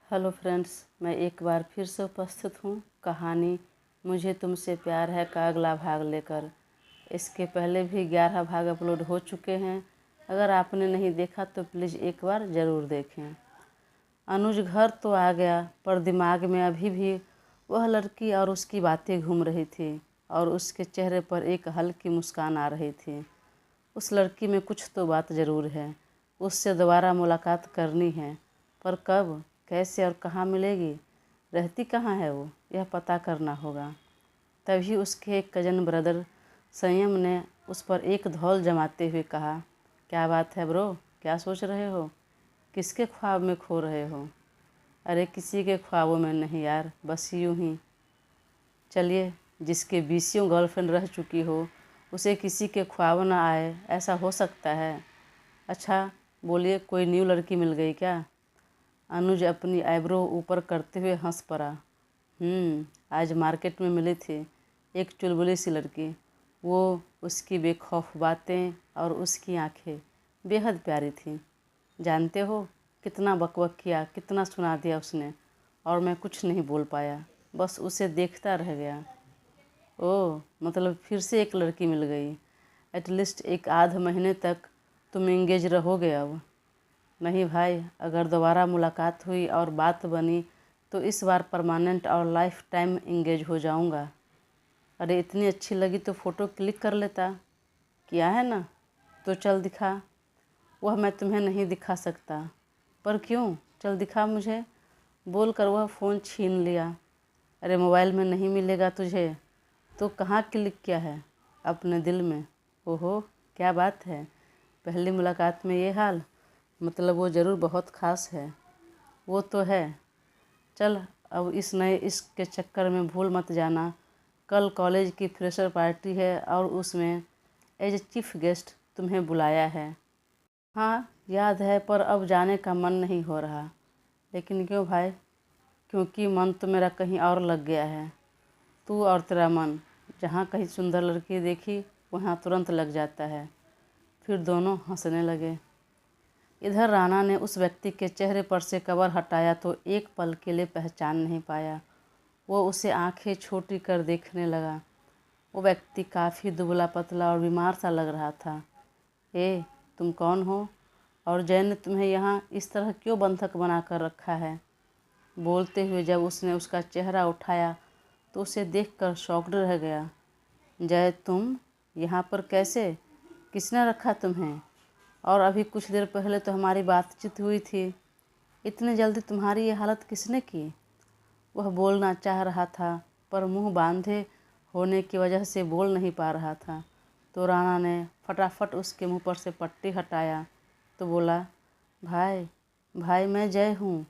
Hello friends, मैं एक बार फिर से उपस्थित हूँ कहानी मुझे तुमसे प्यार है का अगला भाग लेकर। इसके पहले भी 11 भाग अपलोड हो चुके हैं। अगर आपने नहीं देखा तो प्लीज़ एक बार ज़रूर देखें। अनुज घर तो आ गया, पर दिमाग में अभी भी वह लड़की और उसकी बातें घूम रही थी और उसके चेहरे पर एक हल्की मुस्कान आ रही थी। उस लड़की में कुछ तो बात ज़रूर है। उससे दोबारा मुलाकात करनी है, पर कब, कैसे और कहाँ मिलेगी, रहती कहाँ है वो, यह पता करना होगा। तभी उसके एक कजन ब्रदर संयम ने उस पर एक धौल जमाते हुए कहा, क्या बात है ब्रो, क्या सोच रहे हो, किसके ख्वाब में खो रहे हो? अरे किसी के ख्वाबों में नहीं यार, बस यूं ही। चलिए, जिसके बीसियों गर्लफ्रेंड रह चुकी हो उसे किसी के ख्वाब ना आए, ऐसा हो सकता है? अच्छा बोलिए, कोई न्यू लड़की मिल गई क्या? अनुज अपनी आईब्रो ऊपर करते हुए हंस पड़ा। आज मार्केट में मिली थी एक चुलबुली सी लड़की। वो, उसकी बेखौफ बातें और उसकी आंखें बेहद प्यारी थीं। जानते हो, कितना बकबक किया, कितना सुना दिया उसने, और मैं कुछ नहीं बोल पाया, बस उसे देखता रह गया। ओह, मतलब फिर से एक लड़की मिल गई। एटलीस्ट एक आध महीने तक तुम एंगेज रहोगे अब। नहीं भाई, अगर दोबारा मुलाकात हुई और बात बनी तो इस बार परमानेंट और लाइफ टाइम एंगेज हो जाऊंगा। अरे इतनी अच्छी लगी तो फ़ोटो क्लिक कर लेता। किया है ना? तो चल दिखा। वह मैं तुम्हें नहीं दिखा सकता। पर क्यों? चल दिखा मुझे, बोल कर वह फ़ोन छीन लिया। अरे मोबाइल में नहीं मिलेगा तुझे तो कहाँ क्लिक किया है? अपने दिल में। ओहो, क्या बात है, पहली मुलाकात में ये हाल, मतलब वो ज़रूर बहुत ख़ास है। वो तो है। चल अब इस नए इश्क के चक्कर में भूल मत जाना। कल कॉलेज की फ्रेशर पार्टी है और उसमें एज चीफ गेस्ट तुम्हें बुलाया है। हाँ याद है, पर अब जाने का मन नहीं हो रहा। लेकिन क्यों भाई? क्योंकि मन तो मेरा कहीं और लग गया है। तू और तेरा मन जहाँ कहीं सुंदर लड़की देखी वहाँ तुरंत लग जाता है। फिर दोनों हंसने लगे। इधर राणा ने उस व्यक्ति के चेहरे पर से कवर हटाया तो एक पल के लिए पहचान नहीं पाया। वो उसे आंखें छोटी कर देखने लगा। वो व्यक्ति काफ़ी दुबला पतला और बीमार सा लग रहा था। ए, तुम कौन हो? और जय ने तुम्हें यहाँ इस तरह क्यों बंधक बना कर रखा है? बोलते हुए जब उसने उसका चेहरा उठाया तो उसे देखकर शॉक्ड रह गया। जय, तुम यहाँ पर कैसे? किसने रखा तुम्हें? और अभी कुछ देर पहले तो हमारी बातचीत हुई थी। इतनी जल्दी तुम्हारी ये हालत किसने की? वह बोलना चाह रहा था, पर मुंह बांधे होने की वजह से बोल नहीं पा रहा था। तो राणा ने फटाफट उसके मुंह पर से पट्टी हटाया तो बोला, भाई, भाई मैं जय हूँ।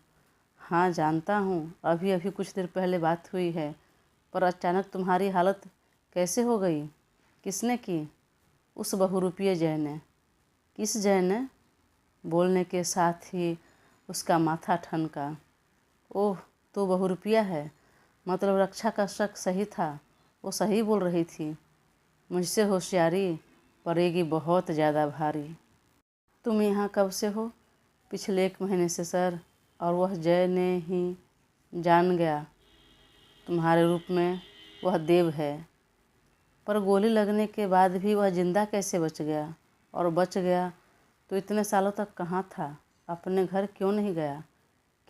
हाँ जानता हूँ, अभी अभी कुछ देर पहले बात हुई है, पर अचानक तुम्हारी हालत कैसे हो गई? किसने की? उस बहुरूपिये जय ने। किस जय ने? बोलने के साथ ही उसका माथा ठनका। ओह, तो बहुरूपिया है, मतलब रक्षा का शक सही था, वो सही बोल रही थी। मुझसे होशियारी पड़ेगी बहुत ज़्यादा भारी। तुम यहाँ कब से हो? पिछले 1 महीने से सर। और वह जय ने ही जान गया तुम्हारे रूप में वह देव है। पर गोली लगने के बाद भी वह जिंदा कैसे बच गया? और बच गया तो इतने सालों तक कहाँ था? अपने घर क्यों नहीं गया?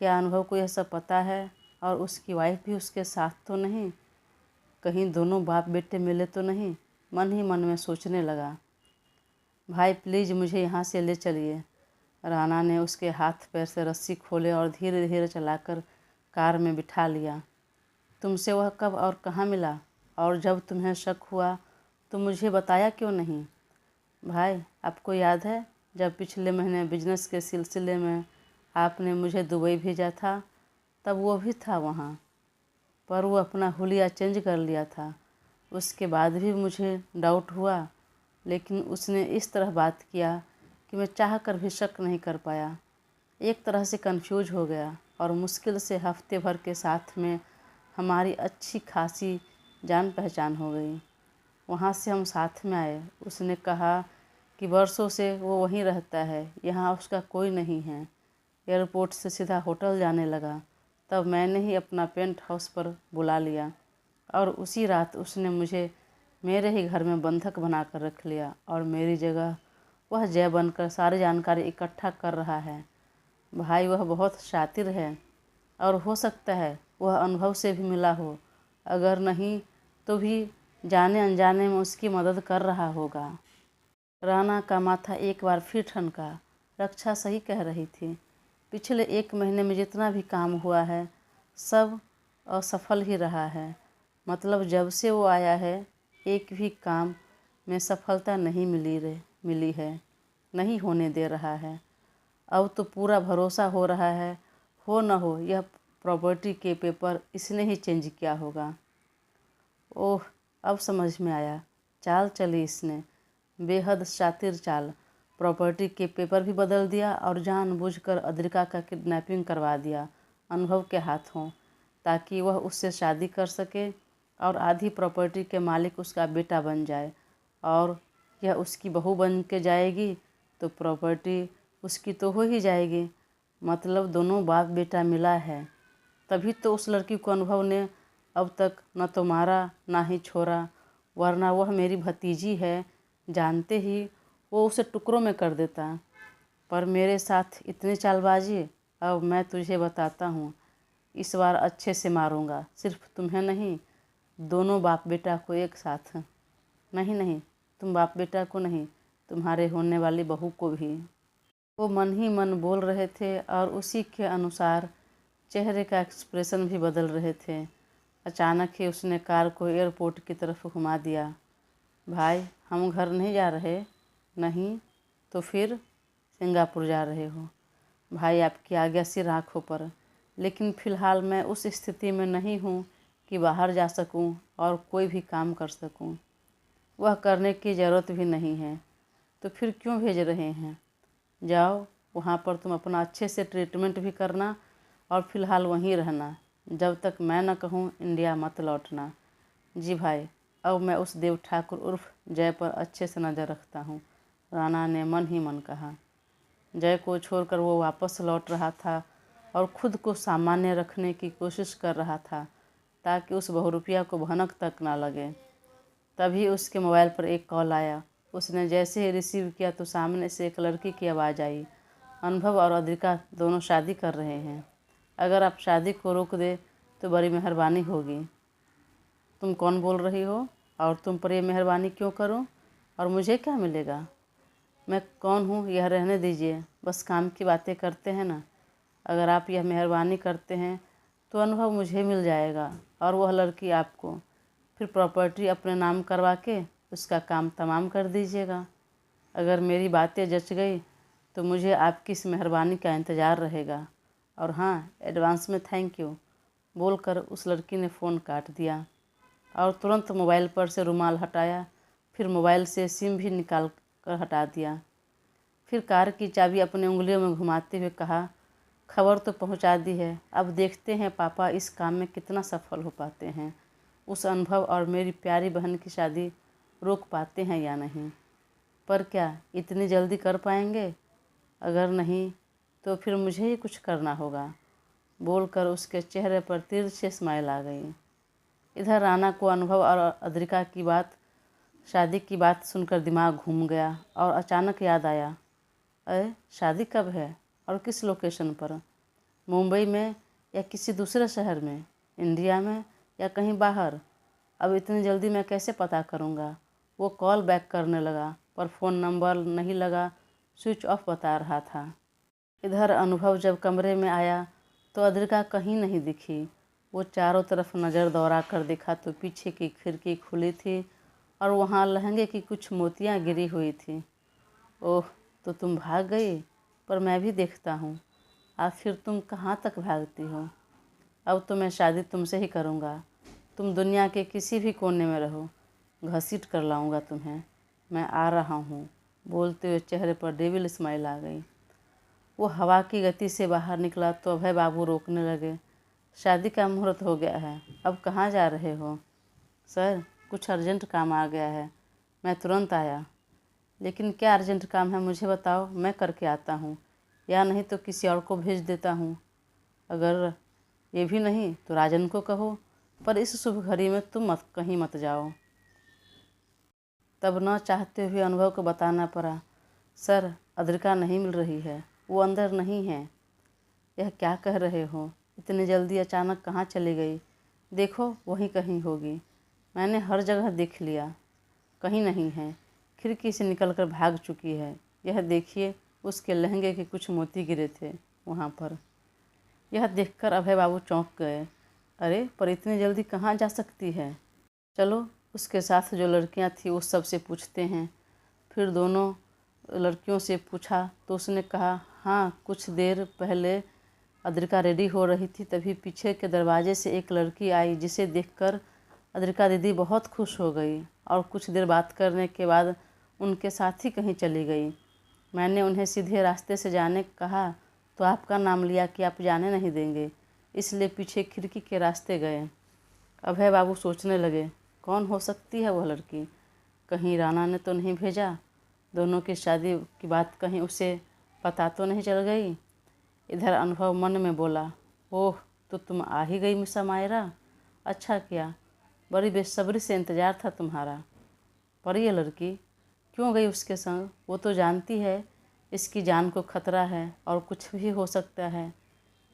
क्या अनुभव को यह सब पता है? और उसकी वाइफ भी उसके साथ तो नहीं? कहीं दोनों बाप बेटे मिले तो नहीं? मन ही मन में सोचने लगा। भाई प्लीज़ मुझे यहाँ से ले चलिए। राणा ने उसके हाथ पैर से रस्सी खोले और धीरे धीरे चलाकर कार में बिठा लिया। तुमसे वह कब और कहाँ मिला? और जब तुम्हें शक हुआ तो मुझे बताया क्यों नहीं? भाई, आपको याद है जब पिछले महीने बिजनेस के सिलसिले में आपने मुझे दुबई भेजा था, तब वो भी था वहाँ, पर वो अपना हुलिया चेंज कर लिया था। उसके बाद भी मुझे डाउट हुआ, लेकिन उसने इस तरह बात किया कि मैं चाह कर भी शक नहीं कर पाया। एक तरह से कंफ्यूज हो गया और मुश्किल से हफ्ते भर के साथ में हमारी अच्छी खासी जान पहचान हो गई। वहाँ से हम साथ में आए। उसने कहा कि वर्षों से वो वहीं रहता है, यहाँ उसका कोई नहीं है। एयरपोर्ट से सीधा होटल जाने लगा तब मैंने ही अपना पेंट हाउस पर बुला लिया और उसी रात उसने मुझे मेरे ही घर में बंधक बनाकर रख लिया और मेरी जगह वह जय बनकर सारी जानकारी इकट्ठा कर रहा है। भाई वह बहुत शातिर है और हो सकता है वह अनुभव से भी मिला हो, अगर नहीं तो भी जाने अनजाने में उसकी मदद कर रहा होगा। राना का माथा एक बार फिर ठनका। रक्षा सही कह रही थी। पिछले 1 महीने में जितना भी काम हुआ है सब असफल ही रहा है। मतलब जब से वो आया है एक भी काम में सफलता नहीं मिली है, नहीं होने दे रहा है। अब तो पूरा भरोसा हो रहा है हो न हो यह प्रॉपर्टी के पेपर इसने ही चेंज किया होगा। ओह, अब समझ में आया, चाल चली इसने, बेहद शातिर चाल। प्रॉपर्टी के पेपर भी बदल दिया और जानबूझकर अद्रिका का किडनैपिंग करवा दिया अनुभव के हाथों, ताकि वह उससे शादी कर सके और आधी प्रॉपर्टी के मालिक उसका बेटा बन जाए और यह उसकी बहू बन के जाएगी तो प्रॉपर्टी उसकी तो हो ही जाएगी। मतलब दोनों बाप बेटा मिला है। तभी तो उस लड़की को अनुभव ने अब तक न तो मारा ना ही छोड़ा, वरना वह मेरी भतीजी है जानते ही वो उसे टुकड़ों में कर देता। पर मेरे साथ इतनी चालबाजी। अब मैं तुझे बताता हूँ, इस बार अच्छे से मारूंगा, सिर्फ तुम्हें नहीं, दोनों बाप बेटा को एक साथ। नहीं नहीं, तुम बाप बेटा को नहीं, तुम्हारे होने वाली बहू को भी। वो मन ही मन बोल रहे थे और उसी के अनुसार चेहरे का एक्सप्रेशन भी बदल रहे थे। अचानक ही उसने कार को एयरपोर्ट की तरफ घुमा दिया। भाई, हम घर नहीं जा रहे? नहीं तो फिर? सिंगापुर जा रहे हो? भाई आपकी आज्ञा सिर आँखों पर, लेकिन फ़िलहाल मैं उस स्थिति में नहीं हूँ कि बाहर जा सकूँ और कोई भी काम कर सकूँ। वह करने की ज़रूरत भी नहीं है, तो फिर क्यों भेज रहे हैं? जाओ, वहाँ पर तुम अपना अच्छे से ट्रीटमेंट भी करना और फ़िलहाल वहीं रहना, जब तक मैं न कहूँ इंडिया मत लौटना। जी भाई, अब मैं उस देव ठाकुर उर्फ जय पर अच्छे से नज़र रखता हूँ, राणा ने मन ही मन कहा। जय को छोड़कर वो वापस लौट रहा था और खुद को सामान्य रखने की कोशिश कर रहा था ताकि उस बहुरूपिया को भनक तक ना लगे। तभी उसके मोबाइल पर एक कॉल आया। उसने जैसे ही रिसीव किया तो सामने से एक लड़की की आवाज़ आई। अनुभव और अद्रिका दोनों शादी कर रहे हैं। अगर आप शादी को रोक दे तो बड़ी मेहरबानी होगी। तुम कौन बोल रही हो और तुम पर यह मेहरबानी क्यों करूं और मुझे क्या मिलेगा? मैं कौन हूँ यह रहने दीजिए, बस काम की बातें करते हैं ना। अगर आप यह मेहरबानी करते हैं तो अनुभव मुझे मिल जाएगा और वह लड़की आपको, फिर प्रॉपर्टी अपने नाम करवा के उसका काम तमाम कर दीजिएगा। अगर मेरी बातें जच गई तो मुझे आपकी इस मेहरबानी का इंतज़ार रहेगा। और हाँ, एडवांस में थैंक यू। बोलकर उस लड़की ने फ़ोन काट दिया और तुरंत मोबाइल पर से रुमाल हटाया, फिर मोबाइल से सिम भी निकाल कर हटा दिया। फिर कार की चाबी अपने उंगलियों में घुमाते हुए कहा, खबर तो पहुंचा दी है, अब देखते हैं पापा इस काम में कितना सफल हो पाते हैं। उस अनुभव और मेरी प्यारी बहन की शादी रोक पाते हैं या नहीं। पर क्या इतनी जल्दी कर पाएंगे? अगर नहीं तो फिर मुझे ही कुछ करना होगा। बोलकर उसके चेहरे पर तिरछी स्माइल आ गई। इधर राना को अनुभव और अद्रिका की शादी की बात सुनकर दिमाग घूम गया और अचानक याद आया, अरे शादी कब है और किस लोकेशन पर? मुंबई में या किसी दूसरे शहर में, इंडिया में या कहीं बाहर? अब इतनी जल्दी मैं कैसे पता करूँगा? वो कॉल बैक करने लगा पर फ़ोन नंबर नहीं लगा, स्विच ऑफ बता रहा था। इधर अनुभव जब कमरे में आया तो अद्रिका कहीं नहीं दिखी। वो चारों तरफ नज़र दौड़ा कर देखा तो पीछे की खिड़की खुली थी और वहाँ लहंगे की कुछ मोतियाँ गिरी हुई थी। ओह, तो तुम भाग गई, पर मैं भी देखता हूँ। आखिर तुम कहाँ तक भागती हो? अब तो मैं शादी तुमसे ही करूँगा। तुम दुनिया के किसी भी कोने में रहो, घसीट कर लाऊंगा तुम्हें। मैं आ रहा हूँ। बोलते हुए चेहरे पर डेविल स्माइल आ गई। वो हवा की गति से बाहर निकला तो अभय बाबू रोकने लगे। शादी का मुहूर्त हो गया है, अब कहाँ जा रहे हो? सर, कुछ अर्जेंट काम आ गया है, मैं तुरंत आया। लेकिन क्या अर्जेंट काम है मुझे बताओ, मैं करके आता हूँ, या नहीं तो किसी और को भेज देता हूँ। अगर ये भी नहीं तो राजन को कहो, पर इस शुभ घड़ी में तुम कहीं मत जाओ। तब न चाहते हुए अनुभव को बताना पड़ा, सर अद्रिका नहीं मिल रही है, वो अंदर नहीं है। यह क्या कह रहे हो, इतनी जल्दी अचानक कहाँ चली गई? देखो वहीं कहीं होगी, मैंने हर जगह देख लिया, कहीं नहीं है, खिड़की से निकलकर भाग चुकी है। यह देखिए उसके लहंगे के कुछ मोती गिरे थे वहाँ पर। यह देखकर अभय बाबू चौंक गए। अरे पर इतनी जल्दी कहाँ जा सकती है? चलो उसके साथ जो लड़कियाँ थी उस सब से पूछते हैं। फिर दोनों लड़कियों से पूछा तो उसने कहा, हाँ कुछ देर पहले अद्रिका रेडी हो रही थी, तभी पीछे के दरवाजे से एक लड़की आई, जिसे देखकर अद्रिका दीदी बहुत खुश हो गई और कुछ देर बात करने के बाद उनके साथ ही कहीं चली गई। मैंने उन्हें सीधे रास्ते से जाने कहा तो आपका नाम लिया कि आप जाने नहीं देंगे, इसलिए पीछे खिड़की के रास्ते गए। अभय बाबू सोचने लगे, कौन हो सकती है वह लड़की? कहीं राणा ने तो नहीं भेजा? दोनों की शादी की बात कहीं उसे पता तो नहीं चल गई? इधर अनुभव मन में बोला, ओह तो तुम आ ही गई मिसा मायरा, अच्छा किया, बड़ी बेसब्री से इंतज़ार था तुम्हारा। पर ये लड़की क्यों गई उसके संग? वो तो जानती है इसकी जान को खतरा है और कुछ भी हो सकता है,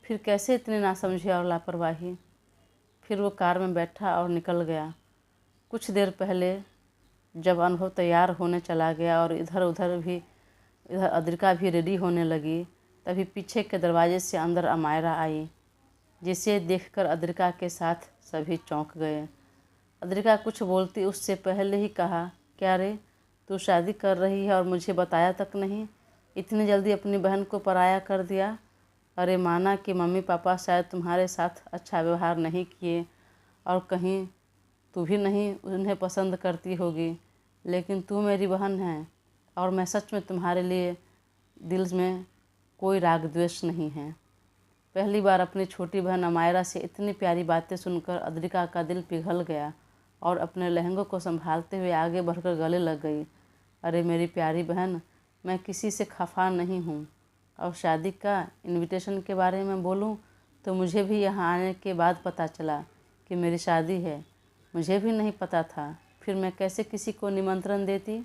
फिर कैसे इतनी नासमझी और लापरवाही? फिर वो कार में बैठा और निकल गया। कुछ देर पहले जब अनुभव तैयार होने चला गया और इधर अद्रिका भी रेडी होने लगी, तभी पीछे के दरवाजे से अंदर अमायरा आई, जिसे देखकर अद्रिका के साथ सभी चौंक गए। अद्रिका कुछ बोलती उससे पहले ही कहा, क्या रे तू शादी कर रही है और मुझे बताया तक नहीं? इतनी जल्दी अपनी बहन को पराया कर दिया। अरे माना कि मम्मी पापा शायद तुम्हारे साथ अच्छा व्यवहार नहीं किए और कहीं तू भी नहीं उन्हें पसंद करती होगी, लेकिन तू मेरी बहन है और मैं सच में तुम्हारे लिए दिल में कोई राग द्वेष नहीं है। पहली बार अपनी छोटी बहन अमायरा से इतनी प्यारी बातें सुनकर अद्रिका का दिल पिघल गया और अपने लहंगों को संभालते हुए आगे बढ़कर गले लग गई। अरे मेरी प्यारी बहन, मैं किसी से खफा नहीं हूँ, और शादी का इनविटेशन के बारे में बोलूँ तो मुझे भी यहाँ आने के बाद पता चला कि मेरी शादी है। मुझे भी नहीं पता था, फिर मैं कैसे किसी को निमंत्रण देती?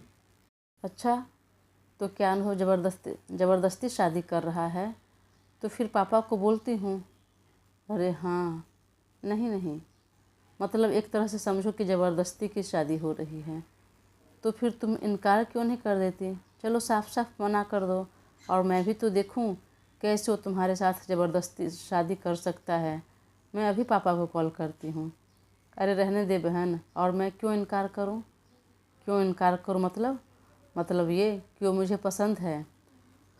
अच्छा तो क्या अनुभव ज़बरदस्ती शादी कर रहा है? तो फिर पापा को बोलती हूँ। अरे हाँ, नहीं, मतलब एक तरह से समझो कि ज़बरदस्ती की शादी हो रही है। तो फिर तुम इनकार क्यों नहीं कर देती? चलो साफ साफ मना कर दो और मैं भी तो देखूँ कैसे वो तुम्हारे साथ ज़बरदस्ती शादी कर सकता है। मैं अभी पापा को कॉल करती हूँ। अरे रहने दे बहन, और मैं क्यों इनकार करूँ? क्यों इनकार करूँ मतलब ये कि वो मुझे पसंद है।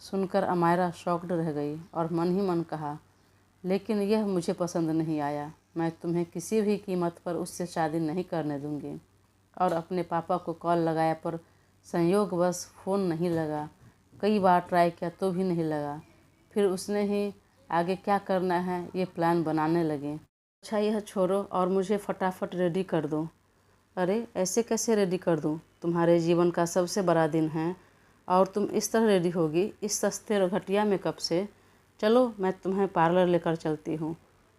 सुनकर अमायरा शॉक्ड रह गई और मन ही मन कहा, लेकिन यह मुझे पसंद नहीं आया। मैं तुम्हें किसी भी कीमत पर उससे शादी नहीं करने दूंगी। और अपने पापा को कॉल लगाया पर संयोगवश फ़ोन नहीं लगा। कई बार ट्राई किया तो भी नहीं लगा। फिर उसने ही आगे क्या करना है ये प्लान बनाने लगे। अच्छा यह छोड़ो और मुझे फटाफट रेडी कर दो। अरे ऐसे कैसे रेडी कर दूँ? तुम्हारे जीवन का सबसे बड़ा दिन है और तुम इस तरह रेडी होगी इस सस्ते और घटिया मेकअप से? चलो मैं तुम्हें पार्लर लेकर चलती हूँ,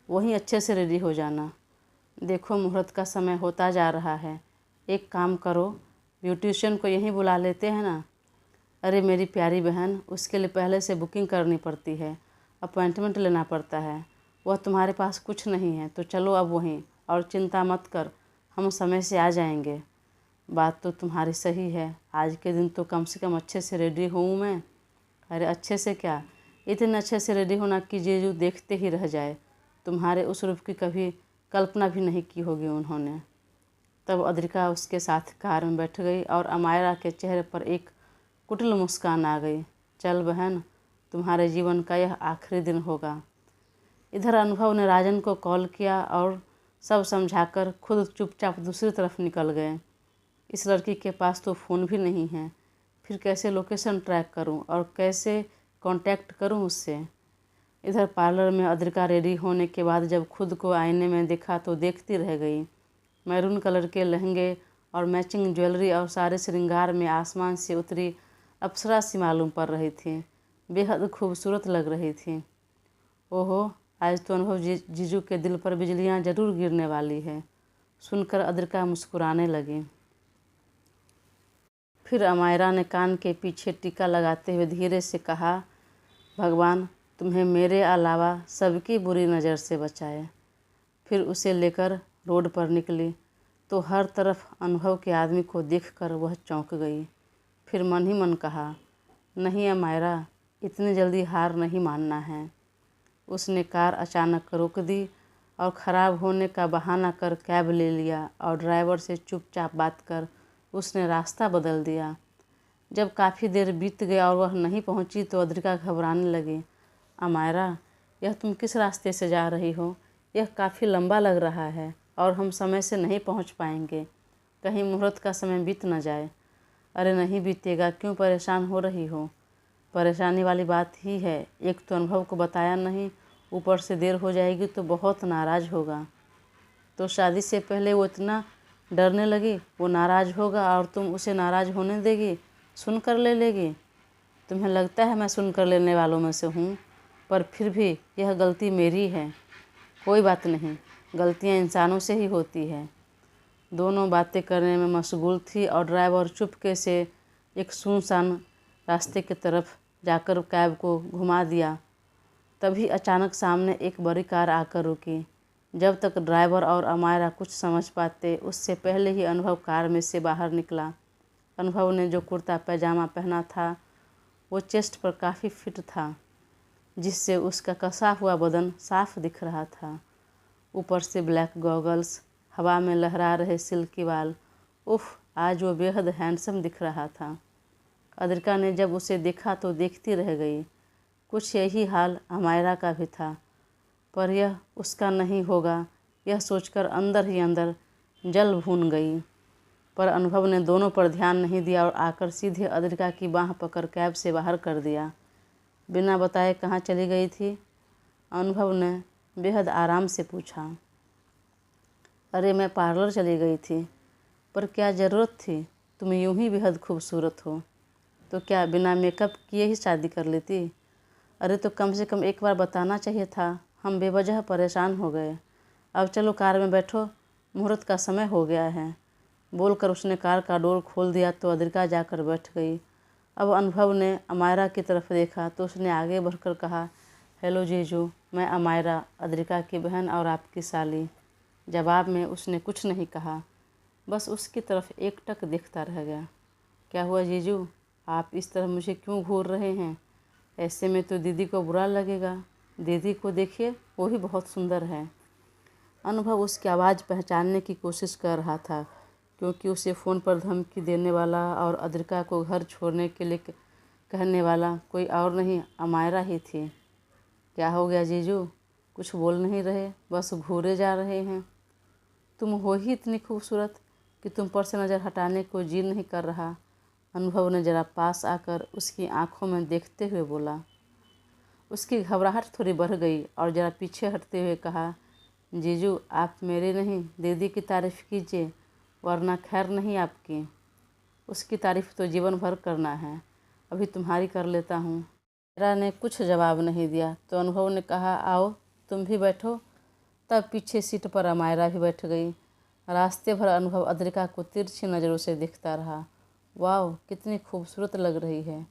वहीं अच्छे से रेडी हो जाना। देखो मुहूर्त का समय होता जा रहा है, एक काम करो ब्यूटिशियन को यहीं बुला लेते हैं ना। अरे मेरी प्यारी बहन, उसके लिए पहले से बुकिंग करनी पड़ती है, अपॉइंटमेंट लेना पड़ता है। वह तुम्हारे पास कुछ नहीं है तो चलो अब वहीं, और चिंता मत कर, हम समय से आ जाएंगे। बात तो तुम्हारी सही है, आज के दिन तो कम से कम अच्छे से रेडी हूँ मैं। अरे अच्छे से क्या, इतने अच्छे से रेडी होना कि जीजू देखते ही रह जाए। तुम्हारे उस रूप की कभी कल्पना भी नहीं की होगी उन्होंने। तब अद्रिका उसके साथ कार में बैठ गई और अमायरा के चेहरे पर एक कुटिल मुस्कान आ गई। चल बहन, तुम्हारे जीवन का यह आखिरी दिन होगा। इधर अनुभव ने राजन को कॉल किया और सब समझाकर खुद चुपचाप दूसरी तरफ निकल गए। इस लड़की के पास तो फ़ोन भी नहीं है, फिर कैसे लोकेशन ट्रैक करूं और कैसे कांटेक्ट करूं उससे? इधर पार्लर में अद्रिका रेडी होने के बाद जब खुद को आईने में देखा तो देखती रह गई। मैरून कलर के लहंगे और मैचिंग ज्वेलरी और सारे श्रृंगार में आसमान से उतरी अप्सरा सी मालूम पड़ रही थी, बेहद खूबसूरत लग रही थी। ओहो, आज तो अनुभव जीजू के दिल पर बिजलियां जरूर गिरने वाली है। सुनकर अद्रिका मुस्कुराने लगी। फिर अमायरा ने कान के पीछे टीका लगाते हुए धीरे से कहा, भगवान तुम्हें मेरे अलावा सबकी बुरी नज़र से बचाए। फिर उसे लेकर रोड पर निकली तो हर तरफ अनुभव के आदमी को देखकर वह चौंक गई। फिर मन ही मन कहा, नहीं अमायरा, इतनी जल्दी हार नहीं मानना है। उसने कार अचानक रोक दी और ख़राब होने का बहाना कर कैब ले लिया और ड्राइवर से चुपचाप बात कर उसने रास्ता बदल दिया। जब काफ़ी देर बीत गया और वह नहीं पहुंची तो अद्रिका घबराने लगी। अमायरा, यह तुम किस रास्ते से जा रही हो? यह काफ़ी लंबा लग रहा है और हम समय से नहीं पहुंच पाएंगे। कहीं मुहूर्त का समय बीत न जाए। अरे नहीं बीतेगा, क्यों परेशान हो रही हो? परेशानी वाली बात ही है, एक तो अनुभव को बताया नहीं, ऊपर से देर हो जाएगी तो बहुत नाराज़ होगा। तो शादी से पहले वो इतना डरने लगी, वो नाराज़ होगा और तुम उसे नाराज़ होने देगी, सुनकर ले लेगी। तुम्हें लगता है मैं सुनकर लेने वालों में से हूँ, पर फिर भी यह गलती मेरी है। कोई बात नहीं, गलतियाँ इंसानों से ही होती है। दोनों बातें करने में मशगूल थी और ड्राइवर चुपके से एक सुनसान रास्ते की तरफ जाकर कैब को घुमा दिया। तभी अचानक सामने एक बड़ी कार आकर रुकी। जब तक ड्राइवर और अमायरा कुछ समझ पाते उससे पहले ही अनुभव कार में से बाहर निकला। अनुभव ने जो कुर्ता पैजामा पहना था वो चेस्ट पर काफ़ी फिट था, जिससे उसका कसा हुआ बदन साफ दिख रहा था। ऊपर से ब्लैक गॉगल्स, हवा में लहरा रहे सिल्की बाल। उफ, आज वो बेहद हैंडसम दिख रहा था। अद्रिका ने जब उसे देखा तो देखती रह गई। कुछ यही हाल अमायरा का भी था, पर यह उसका नहीं होगा, यह सोचकर अंदर ही अंदर जल भून गई। पर अनुभव ने दोनों पर ध्यान नहीं दिया और आकर सीधे अद्रिका की बाँह पकड़ कैब से बाहर कर दिया। बिना बताए कहाँ चली गई थी? अनुभव ने बेहद आराम से पूछा। अरे मैं पार्लर चली गई थी। पर क्या ज़रूरत थी? तुम यूं ही बेहद खूबसूरत हो, तो क्या बिना मेकअप किए ही शादी कर लेती? अरे तो कम से कम एक बार बताना चाहिए था, हम बेवजह परेशान हो गए। अब चलो कार में बैठो, मुहूर्त का समय हो गया है। बोलकर उसने कार का डोर खोल दिया तो अद्रिका जाकर बैठ गई। अब अनुभव ने अमायरा की तरफ देखा तो उसने आगे बढ़कर कहा, हेलो जीजू, मैं अमायरा, अद्रिका की बहन और आपकी साली। जवाब में उसने कुछ नहीं कहा, बस उसकी तरफ एकटक देखता रह गया। क्या हुआ जीजू, आप इस तरह मुझे क्यों घूर रहे हैं? ऐसे में तो दीदी को बुरा लगेगा। दीदी को देखिए, वो भी बहुत सुंदर है। अनुभव उसकी आवाज़ पहचानने की कोशिश कर रहा था, क्योंकि उसे फ़ोन पर धमकी देने वाला और अद्रिका को घर छोड़ने के लिए कहने वाला कोई और नहीं, अमायरा ही थी। क्या हो गया जीजू, कुछ बोल नहीं रहे, बस घूरे जा रहे हैं? तुम हो ही इतनी खूबसूरत कि तुम पर से नज़र हटाने को जी नहीं कर रहा। अनुभव ने जरा पास आकर उसकी आंखों में देखते हुए बोला। उसकी घबराहट थोड़ी बढ़ गई और जरा पीछे हटते हुए कहा, जीजू आप मेरी नहीं दीदी की तारीफ़ कीजिए, वरना खैर नहीं आपकी। उसकी तारीफ़ तो जीवन भर करना है, अभी तुम्हारी कर लेता हूँ। मेरा ने कुछ जवाब नहीं दिया तो अनुभव ने कहा, आओ तुम भी बैठो। तब पीछे सीट पर अमायरा भी बैठ गई। रास्ते भर अनुभव अद्रिका को तिरछी नज़रों से देखता रहा। वाह, कितनी खूबसूरत लग रही है।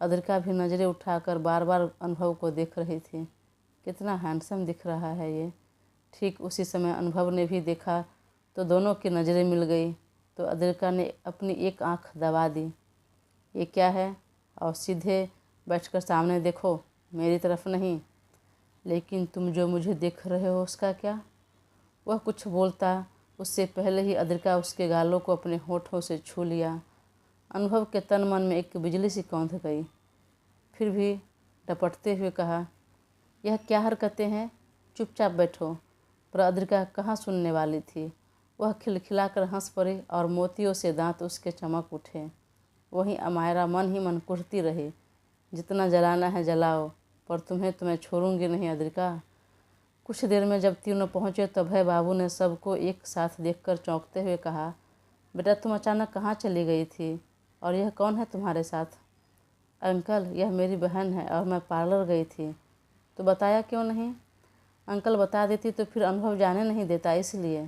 अद्रिका भी नज़रें उठाकर बार बार अनुभव को देख रही थी। कितना हैंडसम दिख रहा है ये। ठीक उसी समय अनुभव ने भी देखा तो दोनों की नज़रें मिल गई तो अद्रिका ने अपनी एक आंख दबा दी। ये क्या है? और सीधे बैठकर सामने देखो, मेरी तरफ नहीं। लेकिन तुम जो मुझे देख रहे हो उसका क्या? वह कुछ बोलता उससे पहले ही अद्रिका उसके गालों को अपने होठों से छू लिया। अनुभव के तन मन में एक बिजली सी कौंध गई। फिर भी डपटते हुए कहा, यह क्या हरकतें हैं? चुपचाप बैठो। पर अद्रिका कहाँ सुनने वाली थी। वह खिलखिलाकर हंस पड़ी और मोतियों से दांत उसके चमक उठे। वहीं अमायरा मन ही मन कुढ़ती रही, जितना जलाना है जलाओ, पर तुम्हें तो मैं छोड़ूंगी नहीं अद्रिका। कुछ देर में जब तीनों पहुँचे तो अभय बाबू ने सबको एक साथ देखकर चौंकते हुए कहा, बेटा तुम अचानक कहाँ चली गई थी और यह कौन है तुम्हारे साथ? अंकल, यह मेरी बहन है और मैं पार्लर गई थी। तो बताया क्यों नहीं? अंकल बता देती तो फिर अनुभव जाने नहीं देता, इसलिए।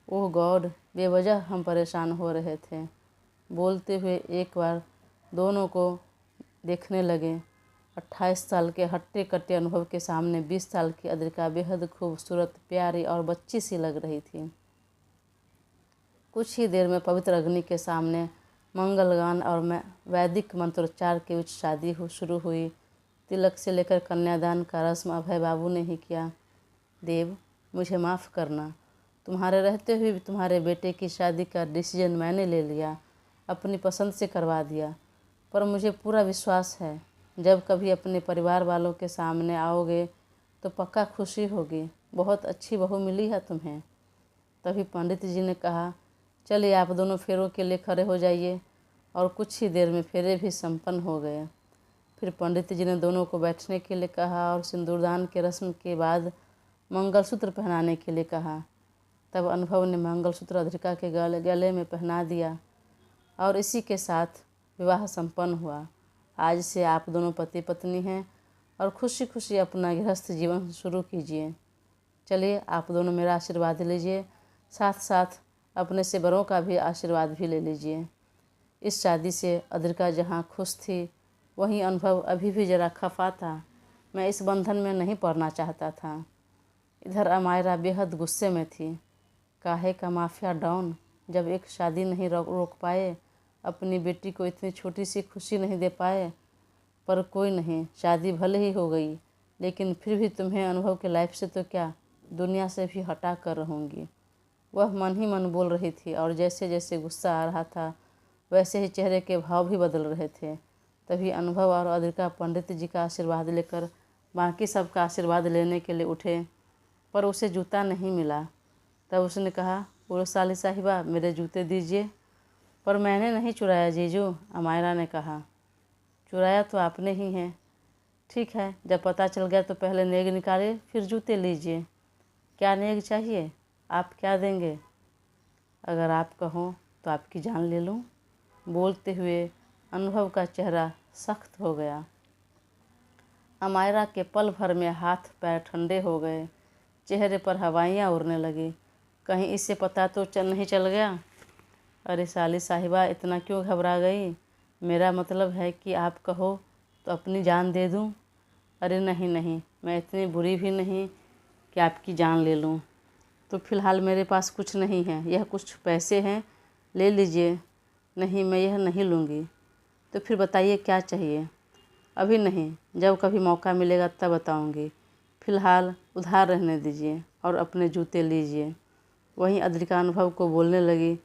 ओह गॉड, बेवजह हम परेशान हो रहे थे। बोलते हुए एक बार दोनों को देखने लगे। 28 साल के हट्टे कट्टे अनुभव के सामने 20 साल की अद्रिका बेहद खूबसूरत, प्यारी और बच्ची सी लग रही थी। कुछ ही देर में पवित्र अग्नि के सामने मंगलगान और वैदिक मंत्रोच्चार की उच्च शादी शुरू हुई। तिलक से लेकर कन्यादान का रस्म अभय बाबू ने ही किया। देव, मुझे माफ़ करना। तुम्हारे रहते हुए भी तुम्हारे बेटे की शादी का डिसीजन मैंने ले लिया, अपनी पसंद से करवा दिया। पर मुझे पूरा विश्वास है, जब कभी अपने परिवार वालों के सामने आओगे तो पक्का खुशी होगी। बहुत अच्छी बहू मिली है तुम्हें। तभी पंडित जी ने कहा, चलिए आप दोनों फेरों के लिए खड़े हो जाइए। और कुछ ही देर में फेरे भी संपन्न हो गए। फिर पंडित जी ने दोनों को बैठने के लिए कहा और सिंदूरदान के रस्म के बाद मंगलसूत्र पहनाने के लिए कहा। तब अनुभव ने मंगलसूत्र अद्रिका के गले में पहना दिया और इसी के साथ विवाह संपन्न हुआ। आज से आप दोनों पति पत्नी हैं और खुशी खुशी अपना गृहस्थ जीवन शुरू कीजिए। चलिए आप दोनों मेरा आशीर्वाद लीजिए, साथ साथ अपने से बड़ों का भी आशीर्वाद भी ले लीजिए। इस शादी से अद्रिका जहाँ खुश थी, वहीं अनुभव अभी भी जरा खफा था। मैं इस बंधन में नहीं पड़ना चाहता था। इधर अमायरा बेहद गुस्से में थी। काहे का माफिया डॉन, जब एक शादी नहीं रोक पाए, अपनी बेटी को इतनी छोटी सी खुशी नहीं दे पाए। पर कोई नहीं, शादी भले ही हो गई, लेकिन फिर भी तुम्हें अनुभव के लाइफ से तो क्या, दुनिया से भी हटा कर रहूँगी। वह मन ही मन बोल रही थी और जैसे जैसे गुस्सा आ रहा था वैसे ही चेहरे के भाव भी बदल रहे थे। तभी अनुभव और अद्रिका पंडित जी का आशीर्वाद लेकर बाकी सबका आशीर्वाद लेने के लिए उठे, पर उसे जूता नहीं मिला। तब उसने कहा, बोलो साली साहिबा, मेरे जूते दीजिए। पर मैंने नहीं चुराया जीजू, अमायरा ने कहा। चुराया तो आपने ही है। ठीक है, जब पता चल गया तो पहले नेग निकालिए, फिर जूते लीजिए। क्या नेग चाहिए? आप क्या देंगे? अगर आप कहो तो आपकी जान ले लूँ। बोलते हुए अनुभव का चेहरा सख्त हो गया। अमायरा के पल भर में हाथ पैर ठंडे हो गए, चेहरे पर हवाइयाँ उड़ने लगी। कहीं इससे पता तो नहीं चल गया? अरे साली साहिबा, इतना क्यों घबरा गई? मेरा मतलब है कि आप कहो तो अपनी जान दे दूं। अरे नहीं नहीं, मैं इतनी बुरी भी नहीं कि आपकी जान ले लूं। तो फिलहाल मेरे पास कुछ नहीं है, यह कुछ पैसे हैं, ले लीजिए। नहीं, मैं यह नहीं लूँगी। तो फिर बताइए क्या चाहिए? अभी नहीं, जब कभी मौका मिलेगा तब बताऊँगी। फिलहाल उधार रहने दीजिए और अपने जूते लीजिए। वहीं अद्रिका अनुभव को बोलने लगी,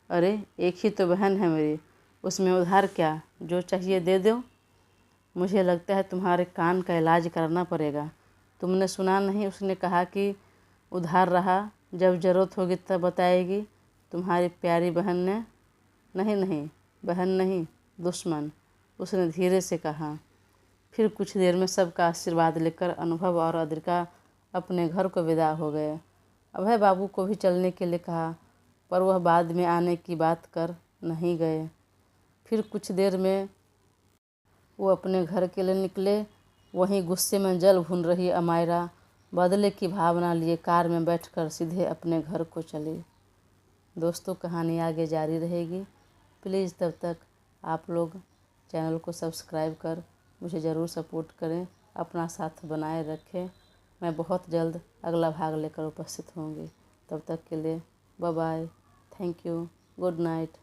अरे एक ही तो बहन है मेरी, उसमें उधार क्या, जो चाहिए दे दो। मुझे लगता है तुम्हारे कान का इलाज करना पड़ेगा। तुमने सुना नहीं, उसने कहा कि उधार रहा, जब ज़रूरत होगी तब बताएगी, तुम्हारी प्यारी बहन ने। नहीं नहीं, बहन नहीं, दुश्मन, उसने धीरे से कहा। फिर कुछ देर में सबका आशीर्वाद लेकर अनुभव और अद्रिका अपने घर को विदा हो गए। अभय बाबू को भी चलने के लिए कहा, पर वह बाद में आने की बात कर नहीं गए। फिर कुछ देर में वो अपने घर के लिए निकले। वहीं गुस्से में जल भून रही अमायरा बदले की भावना लिए कार में बैठकर सीधे अपने घर को चली। दोस्तों, कहानी आगे जारी रहेगी। प्लीज़ तब तक आप लोग चैनल को सब्सक्राइब कर मुझे ज़रूर सपोर्ट करें, अपना साथ बनाए रखें। मैं बहुत जल्द अगला भाग लेकर उपस्थित होंगी। तब तक के लिए bye bye, thank you, good night.